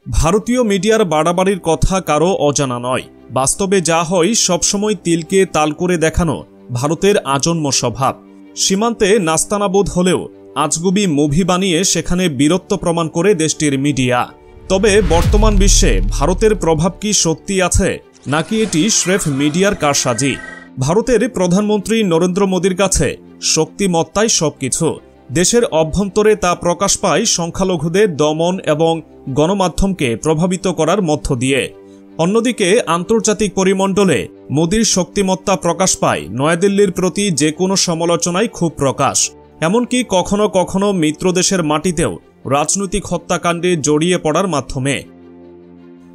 ভারতীয় মিডিয়ার বাড়াবাড়ির কথা কারো অজানা নয়। বাস্তবে যা হয় সবসময় তিলকে তাল করে দেখানো ভারতের আজন্ম স্বভাব। সীমান্তে নাস্তানাবুদ হলেও আজগুবি মুভি বানিয়ে সেখানে বীরত্ব প্রমাণ করে দেশটির মিডিয়া। তবে বর্তমান বিশ্বে ভারতের প্রভাব কি সত্যি আছে, নাকি এটি স্রেফ মিডিয়ার কারসাজি? ভারতের প্রধানমন্ত্রী নরেন্দ্র মোদীর কাছে শক্তিমত্তাই সবকিছু। দেশের অভ্যন্তরে তা প্রকাশ পায় সংখ্যালঘুদের দমন এবং গণমাধ্যমকে প্রভাবিত করার মধ্য দিয়ে। অন্যদিকে আন্তর্জাতিক পরিমণ্ডলে মোদীর শক্তিমত্তা প্রকাশ পায় নয়াদিল্লির প্রতি যে কোনো সমালোচনায় খুব প্রকাশ, এমনকি কখনো কখনো মিত্রদেশের মাটিতেও রাজনৈতিক হত্যাকাণ্ডে জড়িয়ে পড়ার মাধ্যমে।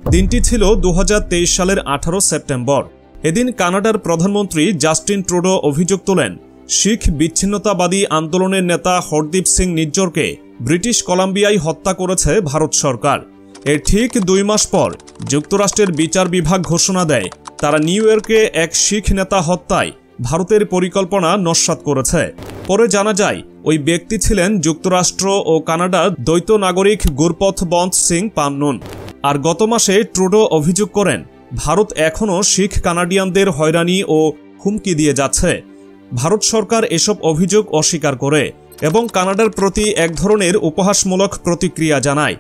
দিনটি ছিল 2023 সালের 18 সেপ্টেম্বর। এদিন কানাডার প্রধানমন্ত্রী জাস্টিন ট্রুডো অভিযোগ তোলেন, শিখ বিচ্ছিন্নতাবাদী আন্দোলনের নেতা হরদীপ সিং নিজ্জরকে ব্রিটিশ কলাম্বিয়ায় হত্যা করেছে ভারত সরকার। এর ঠিক 2 মাস পর যুক্তরাষ্ট্রের বিচার বিভাগ ঘোষণা দেয় তারা নিউ ইয়র্কে এক শিখ নেতা হত্যায় ভারতের পরিকল্পনা নস্যাৎ করেছে। পরে জানা যায় ওই ব্যক্তি ছিলেন যুক্তরাষ্ট্র ও কানাডার দ্বৈত নাগরিক গুরপথবন্ত সিং পান্নুন। আর গত মাসে ট্রুডো অভিযোগ করেন ভারত এখনও শিখ কানাডিয়ানদের হয়রানি ও হুমকি দিয়ে যাচ্ছে। ভারত সরকার এসব অভিযোগ অস্বীকার করে এবং কানাডার প্রতি এক ধরনের উপহাসমূলক প্রতিক্রিয়া জানায়।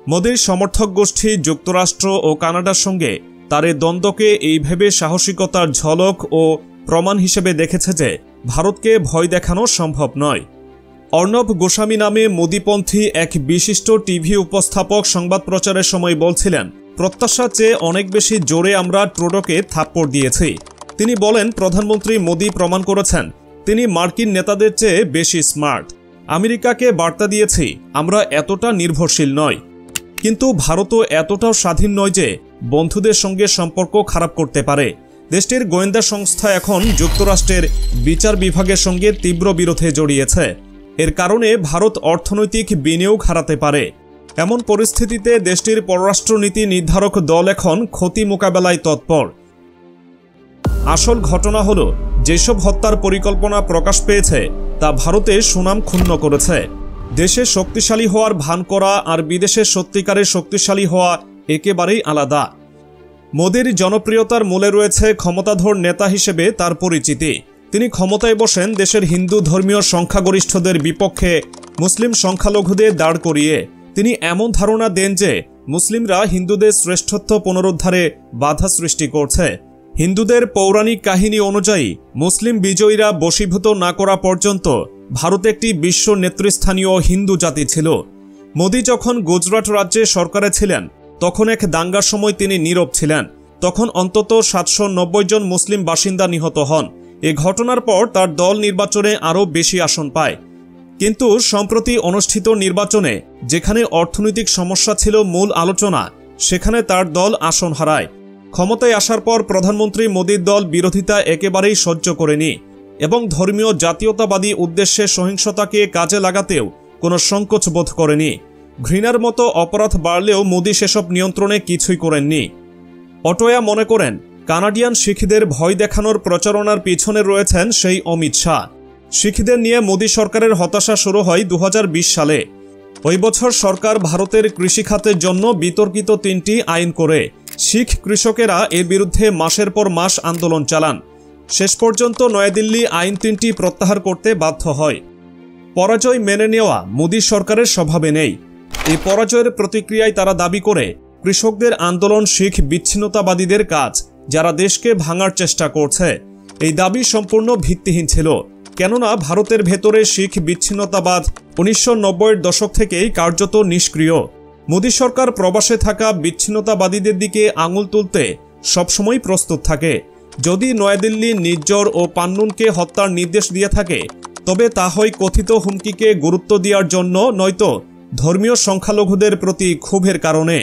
মোদীর সমর্থক গোষ্ঠী যুক্তরাষ্ট্র ও কানাডার সঙ্গে তার দ্বন্দ্বকে এই ভেবে সাহসিকতার ঝলক ও প্রমাণ হিসেবে দেখেছে যে ভারতকে ভয় দেখানো সম্ভব নয়। অর্ণব গোস্বামী নামে মোদীপন্থী এক বিশিষ্ট টিভি উপস্থাপক সংবাদ প্রচারের সময় বলছিলেন, প্রত্যাশার চেয়ে অনেক বেশি জোরে আমরা ট্রুডোকে থাপ্পড় দিয়েছি। তিনি বলেন, প্রধানমন্ত্রী মোদী প্রমাণ করেছেন তিনি মার্কিন নেতাদের চেয়ে বেশি স্মার্ট। আমেরিকাকে বার্তা দিয়েছি আমরা এতটা নির্ভরশীল নয়, কিন্তু ভারতও এতটাও স্বাধীন নয় যে বন্ধুদের সঙ্গে সম্পর্ক খারাপ করতে পারে। দেশটির গোয়েন্দা সংস্থা এখন যুক্তরাষ্ট্রের বিচার বিভাগের সঙ্গে তীব্র বিরোধে জড়িয়েছে। এর কারণে ভারত অর্থনৈতিক বিনিয়োগ হারাতে পারে। এমন পরিস্থিতিতে দেশটির পররাষ্ট্রনীতি নির্ধারক দল এখন ক্ষতি মোকাবেলায় তৎপর। আসল ঘটনা হল, যেসব হত্যার পরিকল্পনা প্রকাশ পেয়েছে তা ভারতের সুনাম ক্ষুণ্ণ করেছে। দেশে শক্তিশালী হওয়ার ভান করা আর বিদেশে সত্যিকারের শক্তিশালী হওয়া একেবারেই আলাদা। মোদীর জনপ্রিয়তার মূলে রয়েছে ক্ষমতাধর নেতা হিসেবে তার পরিচিতি। তিনি ক্ষমতায় বসেন দেশের হিন্দু ধর্মীয় সংখ্যাগরিষ্ঠদের বিপক্ষে মুসলিম সংখ্যালঘুদের দাঁড় করিয়ে। তিনি এমন ধারণা দেন যে মুসলিমরা হিন্দুদের শ্রেষ্ঠত্ব পুনরুদ্ধারে বাধা সৃষ্টি করছে। হিন্দুদের পৌরাণিক কাহিনী অনুযায়ী মুসলিম বিজয়ীরা বশীভূত না করা পর্যন্ত ভারত একটি বিশ্ব নেতৃস্থানীয় হিন্দু জাতি ছিল। মোদী যখন গুজরাট রাজ্যে সরকারে ছিলেন তখন এক দাঙ্গার সময় তিনি নীরব ছিলেন। তখন অন্তত 790 জন মুসলিম বাসিন্দা নিহত হন। এ ঘটনার পর তার দল নির্বাচনে আরও বেশি আসন পায়। কিন্তু সম্প্রতি অনুষ্ঠিত নির্বাচনে যেখানে অর্থনৈতিক সমস্যা ছিল মূল আলোচনা, সেখানে তার দল আসন হারায়। ক্ষমতায় আসার পর প্রধানমন্ত্রী মোদীর দল বিরোধিতা একেবারেই সহ্য করেনি এবং ধর্মীয় জাতীয়তাবাদী উদ্দেশ্যে সহিংসতাকে কাজে লাগাতেও কোনো সংকোচ বোধ করেনি। ঘৃণার মতো অপরাধ বাড়লেও মোদী সেসব নিয়ন্ত্রণে কিছুই করেননি। অটোয়া মনে করেন কানাডিয়ান শিখদের ভয় দেখানোর প্রচারণার পিছনে রয়েছেন সেই অমিত শাহ। শিখদের নিয়ে মোদী সরকারের হতাশা শুরু হয় 2020 সালে। ওই বছর সরকার ভারতের কৃষিখাতের জন্য বিতর্কিত 3টি আইন করে শিখ কৃষকেরা এর বিরুদ্ধে মাসের পর মাস আন্দোলন চালান। শেষ পর্যন্ত নয়াদিল্লি আইন 3টি প্রত্যাহার করতে বাধ্য হয়। পরাজয় মেনে নেওয়া মোদী সরকারের স্বভাবে নেই। এই পরাজয়ের প্রতিক্রিয়ায় তারা দাবি করে কৃষকদের আন্দোলন শিখ বিচ্ছিন্নতাবাদীদের কাজ, যারা দেশকে ভাঙার চেষ্টা করছে। এই দাবি সম্পূর্ণ ভিত্তিহীন ছিল, কেননা ভারতের ভেতরে শিখ বিচ্ছিন্নতাবাদ 1990-এর দশক থেকেই কার্যত নিষ্ক্রিয়। মোদী সরকার প্রবাসে থাকা বিচ্ছিন্নতাবাদীদের দিকে আঙুল তুলতে সবসময় প্রস্তুত থাকে। যদি নয়াদিল্লি নিজ্জর ও পান্নুনকে হত্যার নির্দেশ দিয়ে থাকে তবে তা হয় কথিত হুমকিকে গুরুত্ব দেওয়ার জন্য, নয়তো ধর্মীয় সংখ্যালঘুদের প্রতি ক্ষোভের কারণে।